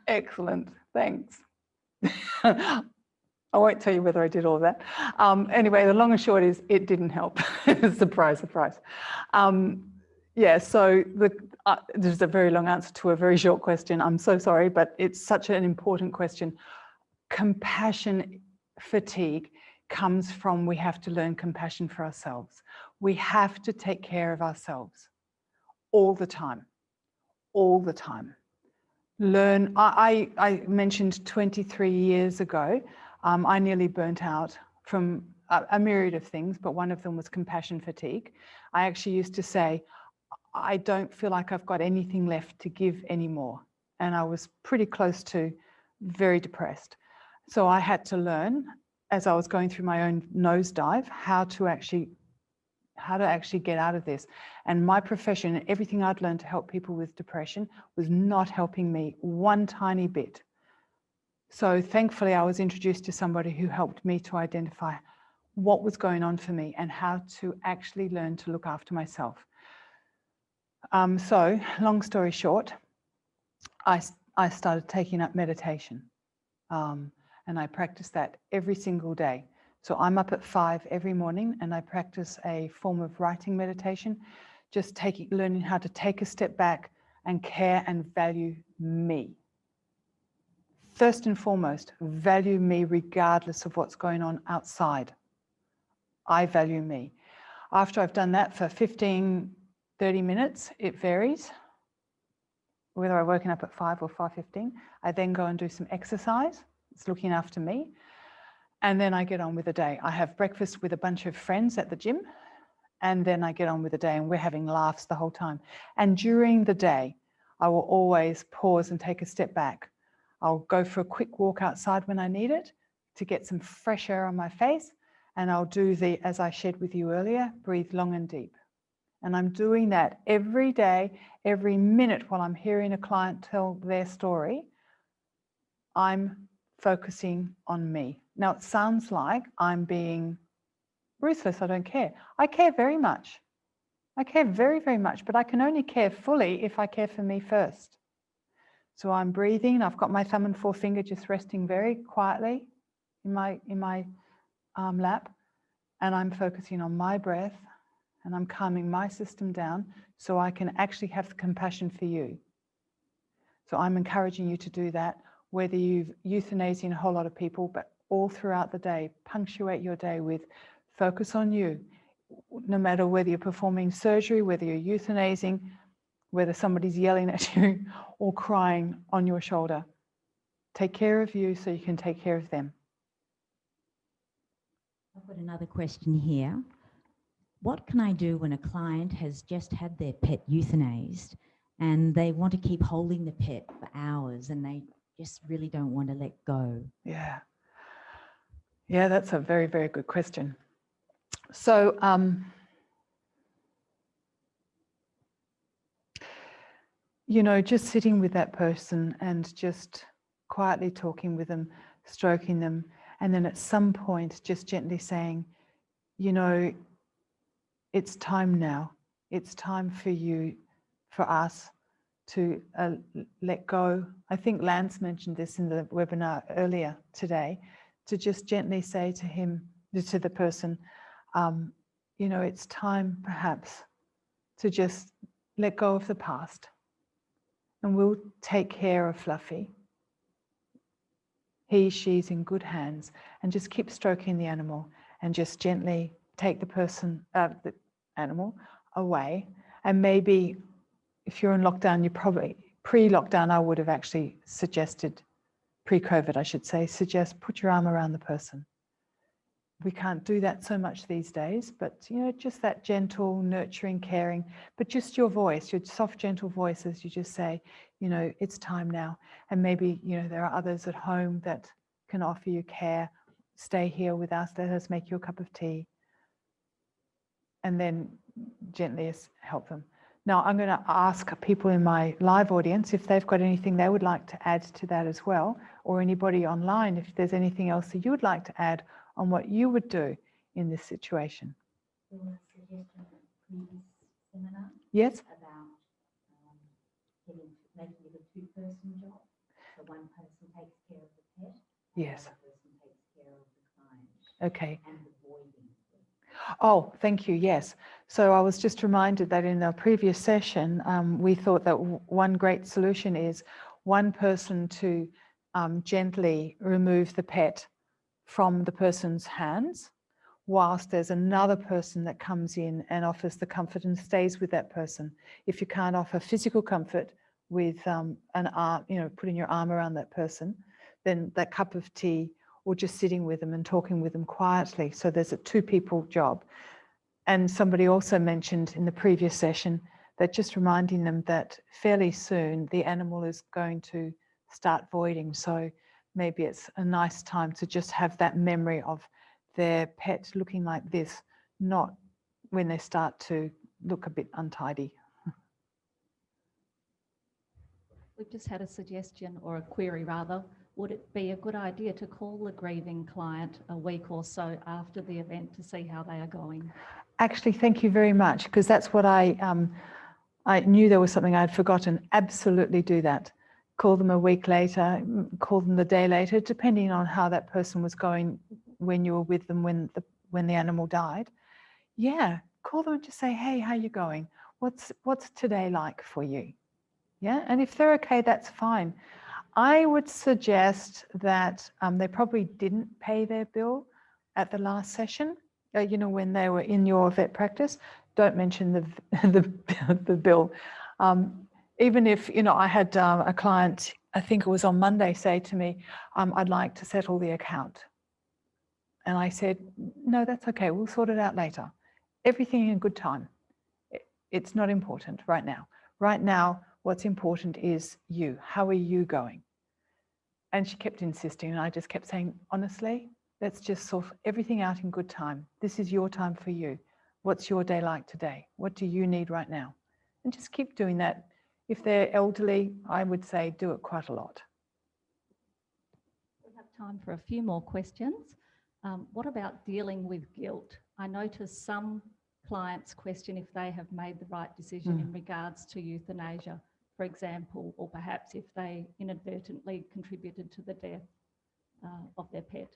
Excellent, thanks. I won't tell you whether I did all of that. Anyway, the long and short is it didn't help. Surprise, surprise. So there's a very long answer to a very short question. I'm so sorry, but it's such an important question. Compassion fatigue comes from we have to learn compassion for ourselves. We have to take care of ourselves all the time, all the time. Learn, I mentioned 23 years ago, I nearly burnt out from a myriad of things, but one of them was compassion fatigue. I actually used to say, I don't feel like I've got anything left to give anymore. And I was pretty close to very depressed. So I had to learn, as I was going through my own nosedive, how to actually get out of this. And my profession, everything I'd learned to help people with depression was not helping me one tiny bit. So thankfully, I was introduced to somebody who helped me to identify what was going on for me and how to actually learn to look after myself. So long story short, I started taking up meditation and I practice that every single day. So I'm up at 5 every morning and I practice a form of writing meditation, just learning how to take a step back and care and value me. First and foremost, value me regardless of what's going on outside. I value me. After I've done that for 15, 30 minutes, it varies, whether I've woken up at 5 or 5:15. I then go and do some exercise. It's looking after me. And then I get on with the day. I have breakfast with a bunch of friends at the gym, and then I get on with the day and we're having laughs the whole time. And during the day, I will always pause and take a step back. I'll go for a quick walk outside when I need it to get some fresh air on my face. And I'll do as I shared with you earlier, breathe long and deep. And I'm doing that every day, every minute while I'm hearing a client tell their story. I'm focusing on me. Now, it sounds like I'm being ruthless. I don't care. I care very much. I care very, very much, but I can only care fully if I care for me first. So I'm breathing. I've got my thumb and forefinger just resting very quietly in my lap, and I'm focusing on my breath, and I'm calming my system down so I can actually have the compassion for you. So I'm encouraging you to do that, whether you've euthanasied a whole lot of people, but all throughout the day, punctuate your day with focus on you. No matter whether you're performing surgery, whether you're euthanizing, whether somebody's yelling at you or crying on your shoulder. Take care of you so you can take care of them. I've got another question here. What can I do when a client has just had their pet euthanized and they want to keep holding the pet for hours and they just really don't want to let go? Yeah. Yeah, that's a very, very good question. So, you know, just sitting with that person and just quietly talking with them, stroking them, and then at some point just gently saying, you know, it's time now. It's time for you, for us to let go. I think Lance mentioned this in the webinar earlier today, to just gently say to him, to the person, you know, it's time perhaps to just let go of the past and we'll take care of Fluffy. He, she's in good hands, and just keep stroking the animal and just gently take the animal away. And maybe if you're in lockdown, you probably, pre-lockdown, I would have actually suggested, pre-COVID, I should say, suggest put your arm around the person. We can't do that so much these days, but you know, just that gentle, nurturing, caring, but just your voice, your soft, gentle voice as you just say, you know, it's time now. And maybe, you know, there are others at home that can offer you care. Stay here with us, let us make you a cup of tea. And then gently help them. Now, I'm going to ask people in my live audience if they've got anything they would like to add to that as well, or anybody online, if there's anything else that you would like to add on what you would do in this situation. There was a suggestion at the previous seminar. Yes? About making it a two-person job. So one person takes care of the pet. Yes. Another person takes care of the client. Okay. And avoiding. Oh, thank you. Yes. So I was just reminded that in the previous session, we thought that one great solution is one person to gently remove the pet from the person's hands, whilst there's another person that comes in and offers the comfort and stays with that person. If you can't offer physical comfort with an arm, you know, putting your arm around that person, then that cup of tea or just sitting with them and talking with them quietly. So there's a two-people job. And somebody also mentioned in the previous session that just reminding them that fairly soon the animal is going to start voiding. So maybe it's a nice time to just have that memory of their pet looking like this, not when they start to look a bit untidy. We've just had a suggestion, or a query rather. Would it be a good idea to call the grieving client a week or so after the event to see how they are going? Actually, thank you very much, because that's what I knew there was something I'd forgotten. Absolutely do that. Call them a week later, call them the day later, depending on how that person was going when you were with them when the animal died. Yeah, call them and just say, hey, how you going? What's today like for you? Yeah, and if they're okay, that's fine. I would suggest that they probably didn't pay their bill at the last session, you know, when they were in your vet practice. Don't mention the bill. Even if, you know, I had a client, I think it was on Monday, say to me, I'd like to settle the account. And I said, no, that's okay. We'll sort it out later. Everything in good time. It's not important right now. Right now, what's important is you. How are you going? And she kept insisting, and I just kept saying, honestly, let's just sort everything out in good time. This is your time for you. What's your day like today? What do you need right now? And just keep doing that. If they're elderly, I would say do it quite a lot. We have time for a few more questions. What about dealing with guilt? I notice some clients question if they have made the right decision in regards to euthanasia, for example, or perhaps if they inadvertently contributed to the death of their pet.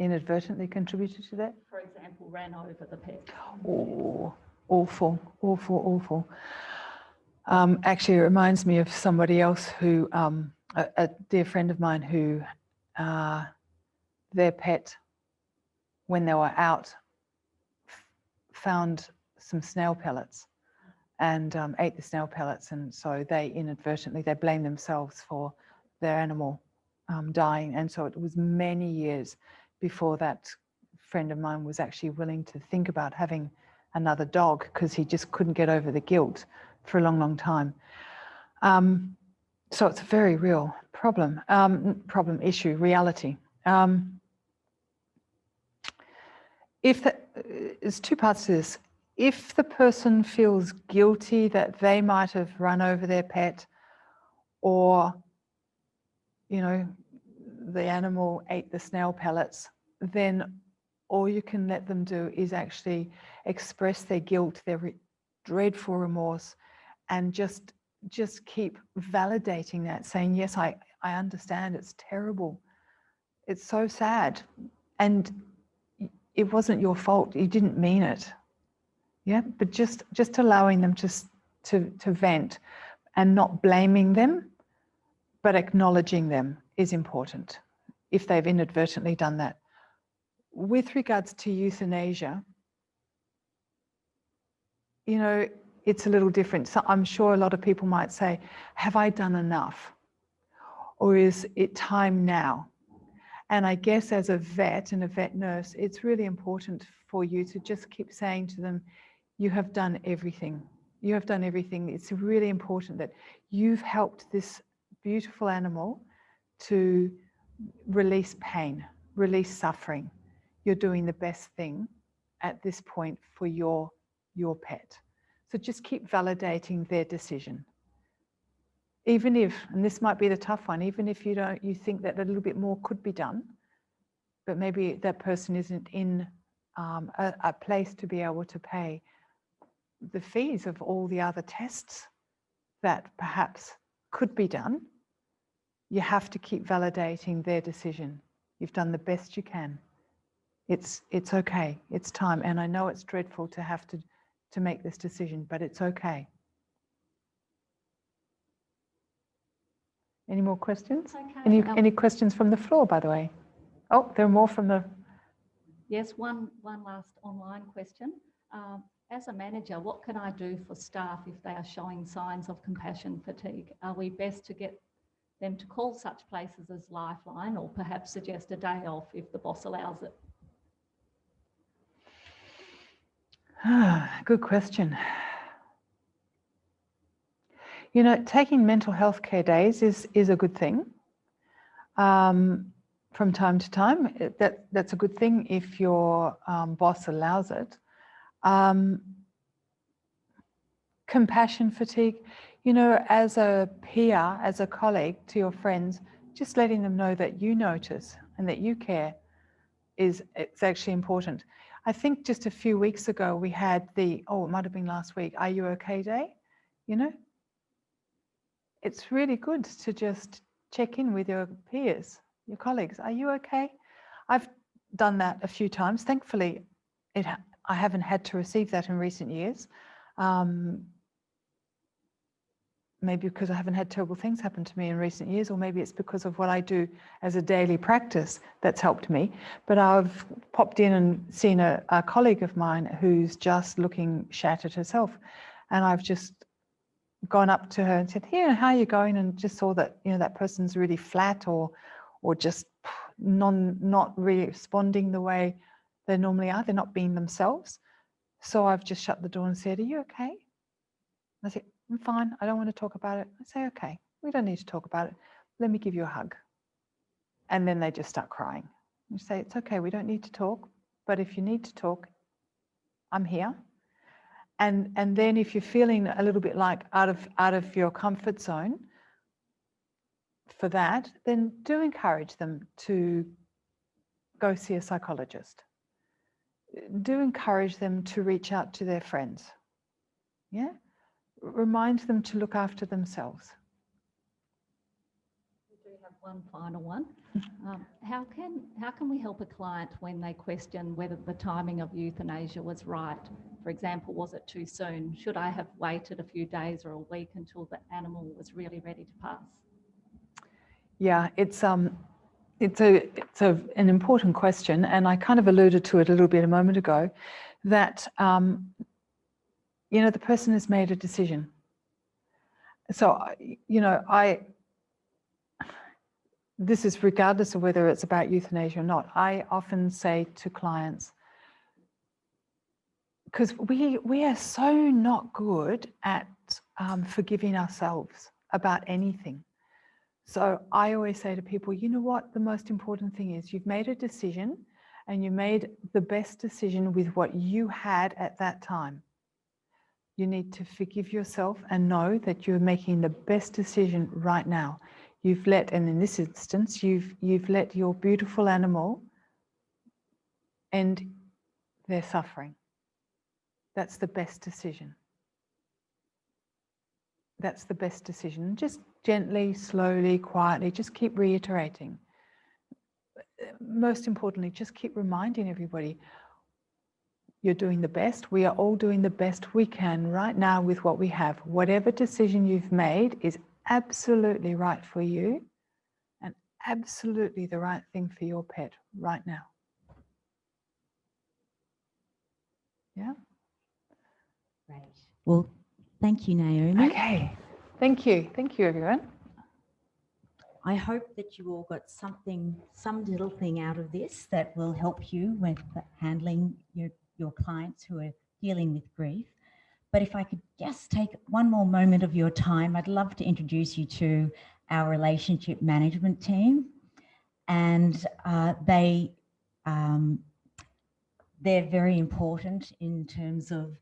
Inadvertently contributed to that? For example, ran over the pet. Oh, awful, awful, awful. Actually, it reminds me of somebody else who, a dear friend of mine who, their pet, when they were out, found some snail pellets and ate the snail pellets, and so they inadvertently, they blamed themselves for their animal dying, and so it was many years before that friend of mine was actually willing to think about having another dog, because he just couldn't get over the guilt for a long, long time. So it's a very real problem, issue, reality. There's two parts to this. If the person feels guilty that they might have run over their pet, or, you know, the animal ate the snail pellets, then all you can let them do is actually express their guilt, their dreadful remorse, and just keep validating that, saying, yes, I understand, it's terrible, it's so sad, and it wasn't your fault, you didn't mean it. Yeah, but just allowing them to vent and not blaming them, but acknowledging them is important if they've inadvertently done that. With regards to euthanasia, you know, it's a little different. So I'm sure a lot of people might say, have I done enough? Or is it time now? And I guess as a vet and a vet nurse, it's really important for you to just keep saying to them, you have done everything. You have done everything. It's really important that you've helped this beautiful animal to release pain, release suffering. You're doing the best thing at this point for your pet. So just keep validating their decision. Even if, and this might be the tough one, even if you think that a little bit more could be done, but maybe that person isn't in a place to be able to pay the fees of all the other tests that perhaps could be done, you have to keep validating their decision. You've done the best you can. It's okay, it's time. And I know it's dreadful to have to make this decision, but it's okay. Any more questions? Okay. Any questions from the floor, by the way? Oh, there are more from the... Yes, one last online question. As a manager, what can I do for staff if they are showing signs of compassion fatigue? Are we best to get them to call such places as Lifeline, or perhaps suggest a day off if the boss allows it? Good question. You know, taking mental health care days is a good thing. From time to time, that's a good thing if your boss allows it. Compassion fatigue, you know, as a peer, as a colleague to your friends, just letting them know that you notice and that you care it's actually important. I think just a few weeks ago we had it might have been last week, Are You Okay Day? You know, it's really good to just check in with your peers, your colleagues. Are you okay? I've done that a few times. Thankfully, I haven't had to receive that in recent years. Maybe because I haven't had terrible things happen to me in recent years, or maybe it's because of what I do as a daily practice that's helped me. But I've popped in and seen a colleague of mine who's just looking shattered herself. And I've just gone up to her and said, "Here, how are you going?" And just saw that, you know, that person's really flat or just not really responding the way they normally are. They're not being themselves. So I've just shut the door and said, "Are you okay?" And I said, "I'm fine. I don't want to talk about it." I say, "Okay, we don't need to talk about it. Let me give you a hug." And then they just start crying. You say, "It's okay. We don't need to talk. But if you need to talk, I'm here." And then if you're feeling a little bit like out of your comfort zone for that, then do encourage them to go see a psychologist. Do encourage them to reach out to their friends. Yeah? Remind them to look after themselves. We do have one final one. How can we help a client when they question whether the timing of euthanasia was right? For example, was it too soon? Should I have waited a few days or a week until the animal was really ready to pass? Yeah, it's an important question, and I kind of alluded to it a little bit a moment ago, that you know, the person has made a decision. So you know, this is regardless of whether it's about euthanasia or not. I often say to clients, because we are so not good at forgiving ourselves about anything. So I always say to people, you know what, the most important thing is you've made a decision, and you made the best decision with what you had at that time. You need to forgive yourself and know that you're making the best decision right now. You've let, and in this instance, you've let your beautiful animal end their suffering. That's the best decision. That's the best decision. Just gently, slowly, quietly, just keep reiterating. Most importantly, just keep reminding everybody, you're doing the best. We are all doing the best we can right now with what we have. Whatever decision you've made is absolutely right for you and absolutely the right thing for your pet right now. Yeah? Great. Well, thank you, Naomi. Okay. Thank you. Thank you, everyone. I hope that you all got some little thing out of this that will help you with handling your clients who are dealing with grief. But if I could just take one more moment of your time, I'd love to introduce you to our relationship management team. And they're very important in terms of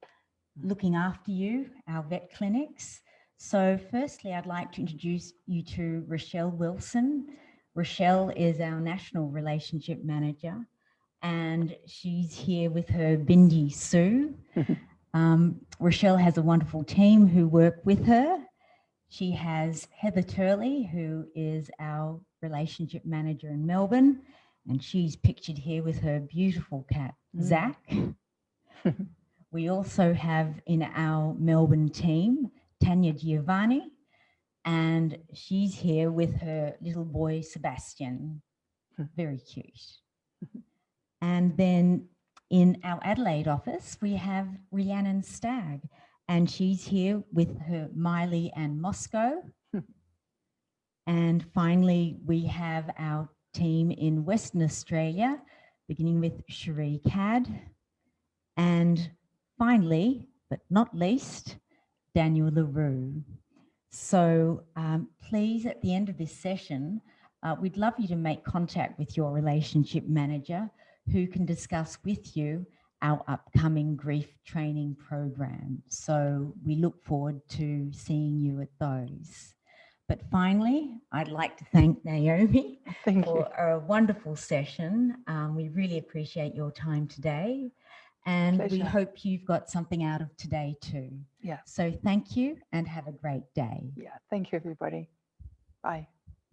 looking after you, our vet clinics. So firstly, I'd like to introduce you to Rochelle Wilson. Rochelle is our National Relationship Manager, and she's here with her Bindi Sue. Rochelle has a wonderful team who work with her. She has Heather Turley, who is our Relationship Manager in Melbourne, and she's pictured here with her beautiful cat, Zach. We also have in our Melbourne team, Tanya Giovanni, and she's here with her little boy, Sebastian. Very cute. And then in our Adelaide office, we have Rhiannon Stagg, and she's here with her Miley and Moscow. And finally, we have our team in Western Australia, beginning with Cherie Cad. And finally, but not least, Daniel LaRue. So please, at the end of this session, we'd love you to make contact with your relationship manager who can discuss with you our upcoming grief training program. So we look forward to seeing you at those. But finally, I'd like to thank Naomi for a wonderful session. We really appreciate your time today. And we hope you've got something out of today too. Yeah. So thank you and have a great day. Yeah. Thank you, everybody. Bye.